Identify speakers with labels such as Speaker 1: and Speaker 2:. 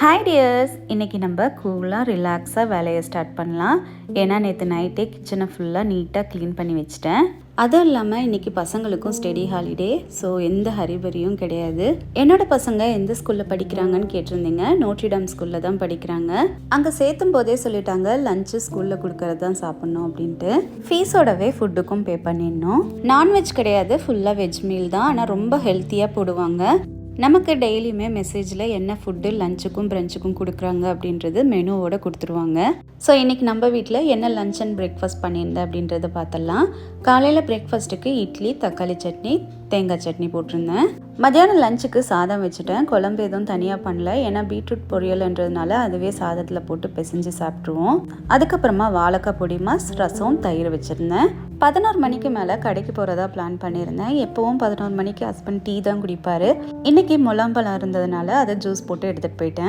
Speaker 1: Hi tears, இன்றைக்கி நம்ம கூலாக ரிலாக்ஸாக வேலையை ஸ்டார்ட் பண்ணலாம். ஏன்னா நேற்று நைட்டே கிச்சனை ஃபுல்லாக நீட்டாக க்ளீன் பண்ணி வச்சுட்டேன். அதுவும் இல்லாமல் இன்றைக்கி பசங்களுக்கும் ஸ்டடி ஹாலிடே, ஸோ எந்த ஹரிபரியும் கிடையாது. என்னோட பசங்க எந்த ஸ்கூலில் படிக்கிறாங்கன்னு கேட்டிருந்தீங்க. நோட்ரிடம் ஸ்கூலில் தான் படிக்கிறாங்க. அங்கே சேர்த்தும் போதே சொல்லிட்டாங்க லஞ்சு ஸ்கூலில் கொடுக்கறது தான் சாப்பிட்ணும் அப்படின்ட்டு. ஃபீஸோடவே ஃபுட்டுக்கும் பே பண்ணிடணும். நான்வெஜ் கிடையாது, ஃபுல்லாக வெஜ் மீல் தான். ஆனால் ரொம்ப ஹெல்த்தியாக போடுவாங்க. நமக்கு டெய்லியுமே மெசேஜில் என்ன ஃபுட்டு லஞ்சுக்கும் பிரஞ்சுக்கும் கொடுக்குறாங்க அப்படின்றது மெனுவோடு கொடுத்துருவாங்க. ஸோ இன்றைக்கி நம்ம வீட்டில் என்ன லஞ்ச் அண்ட் பிரேக்ஃபாஸ்ட் பண்ணியிருந்தேன் அப்படின்றத பார்த்தலாம். காலையில் பிரேக்ஃபாஸ்ட்டுக்கு இட்லி, தக்காளி சட்னி, தேங்காய் சட்னி போட்டிருந்தேன். மத்தியானம் லஞ்சுக்கு சாதம் வச்சுட்டேன். குழம்பு எதுவும் தனியாக பண்ணல, ஏன்னா பீட்ரூட் பொரியல்ன்றதுனால அதுவே சாதத்தில் போட்டு பிசைஞ்சு சாப்பிட்ருவோம். அதுக்கப்புறமா வாழைக்காய் பொடி மாஸ், ரசம், தயிர் வச்சுருந்தேன். 11 மணிக்கு மேலே கடைக்கு போகிறதா பிளான் பண்ணியிருந்தேன். எப்போவும் 11 மணிக்கு ஹஸ்பண்ட் டீ தான் குடிப்பார். இன்றைக்கி முலாம்பழம் இருந்ததுனால அதை ஜூஸ் போட்டு எடுத்துகிட்டு போயிட்டேன்.